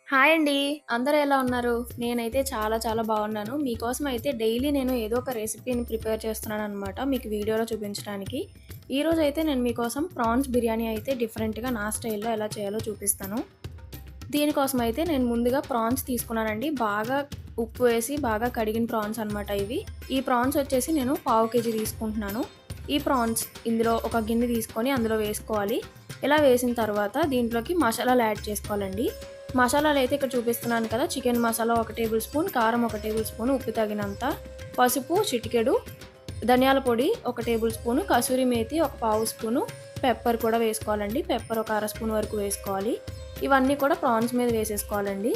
Hi అండి. అందరూ ఎలా ఉన్నారు? నేనైతే చాలా చాలా బాగున్నాను. మీకోసం అయితే డైలీ నేను ఏదో ఒక రెసిపీని ప్రిపేర్ చేస్తున్నాననమాట మీకు వీడియోలో చూపించడానికి. ఈరోజైతే నేను మీకోసం ప్రాన్స్ బిర్యానీ అయితే డిఫరెంట్‌గా నా స్టైల్‌లో ఎలా చేయాలో చూపిస్తాను. దీనికోసం అయితే నేను ముందుగా ప్రాన్స్ తీసుకున్నానండి. బాగా ఉప్పు వేసి బాగా కడిగిన ప్రాన్స్ అనమాట ఇవి. ఈ ప్రాన్స్ వచ్చేసి నేను పావు కేజీ తీసుకుంటున్నాను. ఈ ప్రాన్స్ ఇందులో ఒక గిన్నె తీసుకొని అందులో వేసుకోవాలి. ఇలా వేసిన తర్వాత దీంట్లోకి మసాలాలు యాడ్ చేసుకోవాలండి. మసాలాలైతే ఇక్కడ చూపిస్తున్నాను కదా! చికెన్ మసాలా 1 టేబుల్ స్పూన్, కారం 1 టేబుల్ స్పూన్, ఉప్పు తగినంత, పసుపు చిటికెడు, ధనియాల పొడి 1 టేబుల్ స్పూను, కసూరి మేతి ఒక పావు స్పూను, పెప్పర్ కూడా వేసుకోవాలండి. పెప్పర్ ఒక అర స్పూన్ వరకు వేసుకోవాలి. ఇవన్నీ కూడా ప్రాన్స్ మీద వేసేసుకోవాలండి.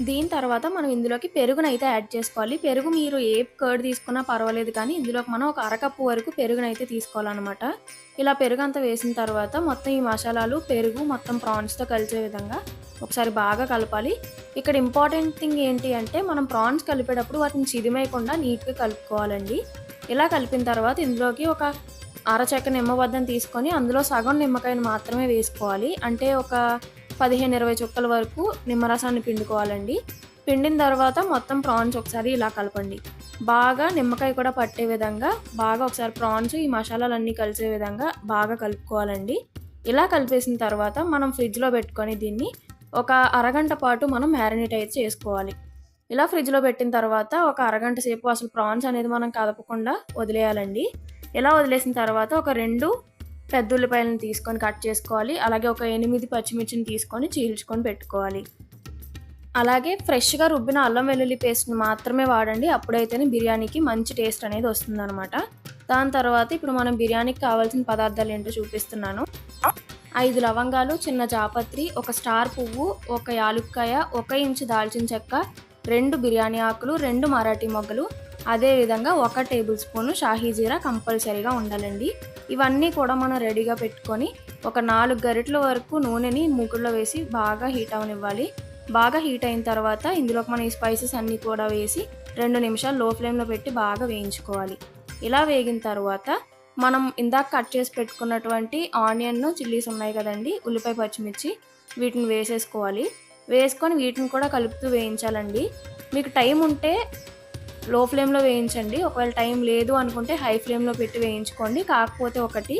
దీని తర్వాత మనం ఇందులోకి పెరుగునైతే యాడ్ చేసుకోవాలి. పెరుగు మీరు ఏ కర్డ్ తీసుకున్నా పర్వాలేదు కానీ ఇందులోకి మనం ఒక అరకప్పు వరకు పెరుగునైతే తీసుకోవాలన్నమాట. ఇలా పెరుగంతా వేసిన తర్వాత మొత్తం ఈ మసాలాలు, పెరుగు మొత్తం ప్రాన్స్‌తో కలిసే విధంగా ఒకసారి బాగా కలపాలి. ఇక్కడ ఇంపార్టెంట్ థింగ్ ఏంటి అంటే మనం ప్రాన్స్ కలిపేటప్పుడు వాటిని చిదిమేయకుండా నీట్‌గా కలుపుకోవాలండి. ఇలా కలిపిన తర్వాత ఇందులోకి ఒక అరచెక్క నిమ్మబద్దం తీసుకొని అందులో సగం నిమ్మకాయను మాత్రమే వేసుకోవాలి. అంటే ఒక 15, 20 చుక్కల వరకు నిమ్మరసాన్ని పిండుకోవాలండి. పిండిన తర్వాత మొత్తం ప్రాన్స్ ఒకసారి ఇలా కలపండి. బాగా నిమ్మకాయ కూడా పట్టే విధంగా బాగా ఒకసారి ప్రాన్స్ ఈ మసాలాలన్నీ కలిసే విధంగా బాగా కలుపుకోవాలండి. ఇలా కలిపేసిన తర్వాత మనం ఫ్రిడ్జ్‌లో పెట్టుకొని దీన్ని ఒక అరగంట పాటు మనం మ్యారినేట్ అయితే చేసుకోవాలి. ఇలా ఫ్రిడ్జ్‌లో పెట్టిన తర్వాత ఒక అరగంట సేపు అసలు ప్రాన్స్ అనేది మనం కదపకుండా వదిలేయాలండి. ఇలా వదిలేసిన తర్వాత ఒక 2 పెద్ద ఉల్లిపాయలను తీసుకొని కట్ చేసుకోవాలి. అలాగే ఒక 8 పచ్చిమిర్చిని తీసుకొని చీల్చుకొని పెట్టుకోవాలి. అలాగే ఫ్రెష్‌గా రుబ్బిన అల్లం వెల్లుల్లి పేస్ట్‌ని మాత్రమే వాడండి. అప్పుడైతేనే బిర్యానీకి మంచి టేస్ట్ అనేది వస్తుందనమాట. దాని తర్వాత ఇప్పుడు మనం బిర్యానీకి కావాల్సిన పదార్థాలు ఏంటో చూపిస్తున్నాను. 5 లవంగాలు, చిన్న జాపత్రి, ఒక స్టార్ పువ్వు, ఒక యాలుక్కాయ, 1 ఇంచు దాల్చిన చెక్క, 2 బిర్యానీ ఆకులు, 2 మరాఠీ మొగ్గలు, అదేవిధంగా 1 టేబుల్ స్పూను షాహీ జీరా కంపల్సరీగా ఉండాలండి. ఇవన్నీ కూడా మనం రెడీగా పెట్టుకొని ఒక 4 గరిటెల వరకు నూనెని మూకుడులో వేసి బాగా హీట్ అవ్వనివ్వాలి. బాగా హీట్ అయిన తర్వాత ఇందులోకి మనం ఈ స్పైసెస్ అన్నీ కూడా వేసి 2 నిమిషాలు లో ఫ్లేమ్‌లో పెట్టి బాగా వేయించుకోవాలి. ఇలా వేగిన తర్వాత మనం ఇందాక కట్ చేసి పెట్టుకున్నటువంటి ఆనియన్, చిల్లీస్ ఉన్నాయి కదండీ! ఉల్లిపాయ, పచ్చిమిర్చి వీటిని వేసేసుకోవాలి. వేసుకొని వీటిని కూడా కలుపుతూ వేయించాలండి. మీకు టైం ఉంటే లో ఫ్లేమ్‌లో వేయించండి. ఒకవేళ టైం లేదు అనుకుంటే హై ఫ్లేమ్‌లో పెట్టి వేయించుకోండి. కాకపోతే ఒకటి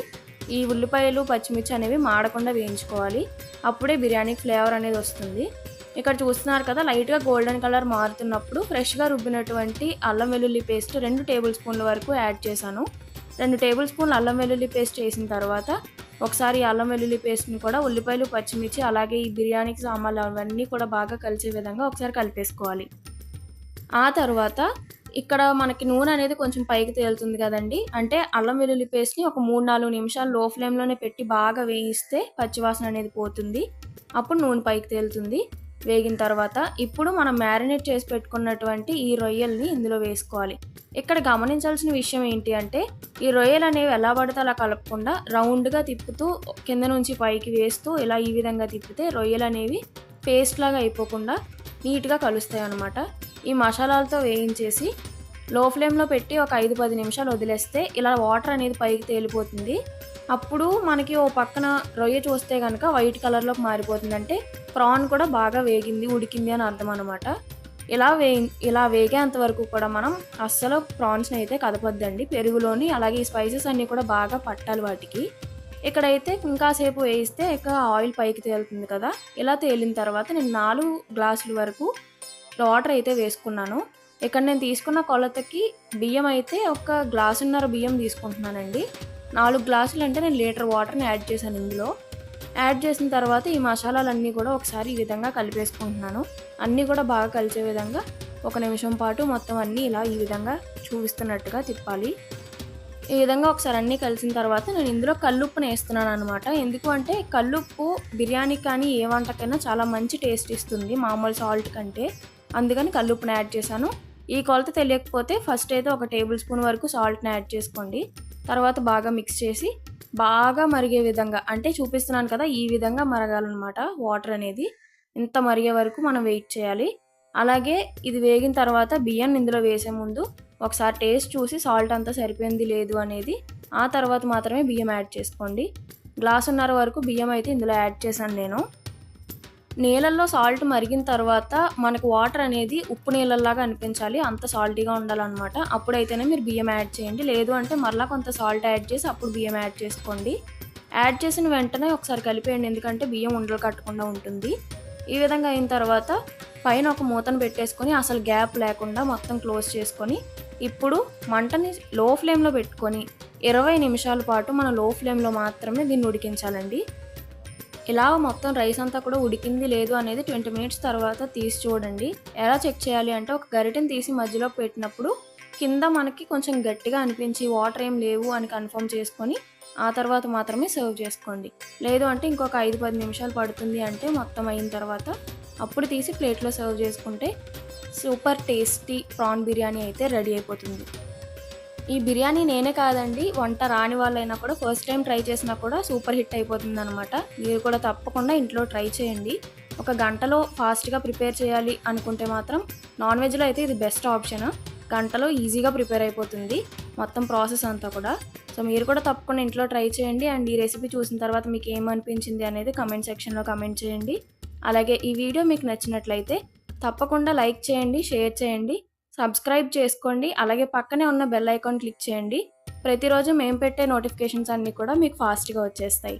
ఈ ఉల్లిపాయలు, పచ్చిమిర్చి అనేవి మాడకుండా వేయించుకోవాలి. అప్పుడే బిర్యానీకి ఫ్లేవర్ అనేది వస్తుంది. ఇక్కడ చూస్తున్నారు కదా! లైట్‌గా గోల్డెన్ కలర్ మారుతున్నప్పుడు ఫ్రెష్‌గా రుబ్బినటువంటి అల్లం వెల్లుల్లి పేస్ట్ 2 టేబుల్ స్పూన్ల వరకు యాడ్ చేశాను. 2 టేబుల్ స్పూన్ల అల్లం వెల్లుల్లి పేస్ట్ చేసిన తర్వాత ఒకసారి ఈ అల్లం వెల్లుల్లి పేస్ట్‌ని కూడా ఉల్లిపాయలు, పచ్చిమిర్చి అలాగే ఈ బిర్యానీకి సామాన్లు అవన్నీ కూడా బాగా కలిసే విధంగా ఒకసారి కలిపేసుకోవాలి. ఆ తరువాత ఇక్కడ మనకి నూనె అనేది కొంచెం పైకి తేలుతుంది కదండీ! అంటే అల్లం వెల్లుల్లి పేస్ట్‌ని ఒక 3, 4 నిమిషాలు లో ఫ్లేమ్‌లోనే పెట్టి బాగా వేయిస్తే పచ్చివాసన అనేది పోతుంది. అప్పుడు నూనె పైకి తేలుతుంది. వేగిన తర్వాత ఇప్పుడు మనం మ్యారినేట్ చేసి పెట్టుకున్నటువంటి ఈ రొయ్యల్ని ఇందులో వేసుకోవాలి. ఇక్కడ గమనించాల్సిన విషయం ఏంటి అంటే ఈ రొయ్యలనేవి ఎలా పడితే అలా కలపకుండా రౌండ్‌గా తిప్పుతూ కింద నుంచి పైకి వేస్తూ ఇలా ఈ విధంగా తిప్పితే రొయ్యలనేవి పేస్ట్‌లాగా అయిపోకుండా నీట్‌గా కలుస్తాయన్నమాట. ఈ మసాలాలతో వేయించేసి లో ఫ్లేమ్‌లో పెట్టి ఒక 5, 10 నిమిషాలు వదిలేస్తే ఇలా వాటర్ అనేది పైకి తేలిపోతుంది. అప్పుడు మనకి ఓ పక్కన రొయ్య చూస్తే గనక వైట్ కలర్‌లోకి మారిపోతుంది. అంటే ప్రాన్ కూడా బాగా వేగింది, ఉడికింది అని అర్థం అనమాట. ఇలా వేగేంత వరకు కూడా మనం అస్సలు ప్రాన్స్‌ని అయితే కదపొద్దండి. పెరుగులోని అలాగే ఈ స్పైసెస్ అన్నీ కూడా బాగా పట్టాలి వాటికి. ఇక్కడైతే ఇంకా సేపు వేయిస్తే ఇక ఆయిల్ పైకి తేలుతుంది కదా! ఇలా తేలిన తర్వాత నేను 4 గ్లాసుల వరకు వాటర్ అయితే వేసుకున్నాను. ఇక్కడ నేను తీసుకున్న కొలతకి బియ్యం అయితే ఒక గ్లాసున్నర బియ్యం తీసుకుంటున్నానండి. 4 గ్లాసులు అంటే నేను లీటర్ వాటర్‌ని యాడ్ చేశాను ఇందులో. యాడ్ చేసిన తర్వాత ఈ మసాలాలన్నీ కూడా ఒకసారి ఈ విధంగా కలిపేసుకుంటున్నాను. అన్నీ కూడా బాగా కలిసే విధంగా ఒక నిమిషం పాటు మొత్తం అన్నీ ఇలా ఈ విధంగా చూపిస్తున్నట్టుగా తిప్పాలి. ఈ విధంగా ఒకసారి అన్నీ కలిసిన తర్వాత నేను ఇందులో కల్లుప్పుని ఏస్తున్నాననమాట. ఎందుకు అంటే కల్లుప్పు బిర్యానీకి కానీ ఏ వంటకైనా చాలా మంచి టేస్ట్ ఇస్తుంది మామూలు సాల్ట్ కంటే. అందుకని కల్లుప్పుని యాడ్ చేశాను. ఈ కొలత తెలియకపోతే ఫస్ట్ అయితే ఒక టేబుల్ స్పూన్ వరకు సాల్ట్‌ని యాడ్ చేసుకోండి. తర్వాత బాగా మిక్స్ చేసి బాగా మరిగే విధంగా అంటే చూపిస్తున్నాను కదా! ఈ విధంగా మరగాలనమాట వాటర్ అనేది. ఇంత మరిగే వరకు మనం వెయిట్ చేయాలి. అలాగే ఇది వేగిన తర్వాత బియ్యాన్ని ఇందులో వేసే ముందు ఒకసారి టేస్ట్ చూసి సాల్ట్ అంతా సరిపోయింది లేదు అనేది ఆ తర్వాత మాత్రమే బియ్యం యాడ్ చేసుకోండి. గ్లాసున్నర వరకు బియ్యం అయితే ఇందులో యాడ్ చేశాను నేను. నీళ్ళల్లో సాల్ట్ మరిగిన తర్వాత మనకు వాటర్ అనేది ఉప్పు నీళ్ళలాగా అనిపించాలి, అంత సాల్టీగా ఉండాలన్నమాట. అప్పుడైతేనే మీరు బియ్యం యాడ్ చేయండి. లేదు అంటే మరలా కొంత సాల్ట్ యాడ్ చేసి అప్పుడు బియ్యం యాడ్ చేసుకోండి. యాడ్ చేసిన వెంటనే ఒకసారి కలిపేయండి, ఎందుకంటే బియ్యం ఉండలు కట్టకుండా ఉంటుంది. ఈ విధంగా అయిన తర్వాత పైన ఒక మూతను పెట్టేసుకొని అసలు గ్యాప్ లేకుండా మొత్తం క్లోజ్ చేసుకొని ఇప్పుడు మంటని లో ఫ్లేమ్లో పెట్టుకొని 20 నిమిషాల పాటు మనం లో ఫ్లేమ్లో మాత్రమే దీన్ని ఉడికించాలండి. ఇలా మొత్తం రైస్ అంతా కూడా ఉడికింది లేదు అనేది 20 మినిట్స్ తర్వాత తీసి చూడండి. ఎలా చెక్ చేయాలి అంటే ఒక గరిటెని తీసి మధ్యలో పెట్టినప్పుడు కింద మనకి కొంచెం గట్టిగా అనిపించి వాటర్ ఏం లేవు అని కన్ఫర్మ్ చేసుకొని ఆ తర్వాత మాత్రమే సర్వ్ చేసుకోండి. లేదు అంటే ఇంకొక 5-10 నిమిషాలు పడుతుంది అంటే మొత్తం అయిన తర్వాత అప్పుడు తీసి ప్లేట్లో సర్వ్ చేసుకుంటే సూపర్ టేస్టీ ప్రాన్ బిర్యానీ అయితే రెడీ అయిపోతుంది. ఈ బిర్యానీ నేనే కాదండి, వంట రాని వాళ్ళైనా కూడా ఫస్ట్ టైం ట్రై చేసినా కూడా సూపర్ హిట్ అయిపోతుందనమాట. మీరు కూడా తప్పకుండా ఇంట్లో ట్రై చేయండి. ఒక గంటలో ఫాస్ట్గా ప్రిపేర్ చేయాలి అనుకుంటే మాత్రం నాన్ వెజ్లో అయితే ఇది బెస్ట్ ఆప్షన్. గంటలో ఈజీగా ప్రిపేర్ అయిపోతుంది మొత్తం ప్రాసెస్ అంతా కూడా. సో మీరు కూడా తప్పకుండా ఇంట్లో ట్రై చేయండి. అండ్ ఈ రెసిపీ చూసిన తర్వాత మీకు ఏమనిపించింది అనేది కమెంట్ సెక్షన్లో కమెంట్ చేయండి. అలాగే ఈ వీడియో మీకు నచ్చినట్లయితే తప్పకుండా లైక్ చేయండి, షేర్ చేయండి, సబ్స్క్రైబ్ చేసుకోండి. అలాగే పక్కనే ఉన్న బెల్ ఐకాన్ క్లిక్ చేయండి. ప్రతిరోజు మేము పెట్టే నోటిఫికేషన్స్ అన్నీ కూడా మీకు ఫాస్ట్గా వచ్చేస్తాయి.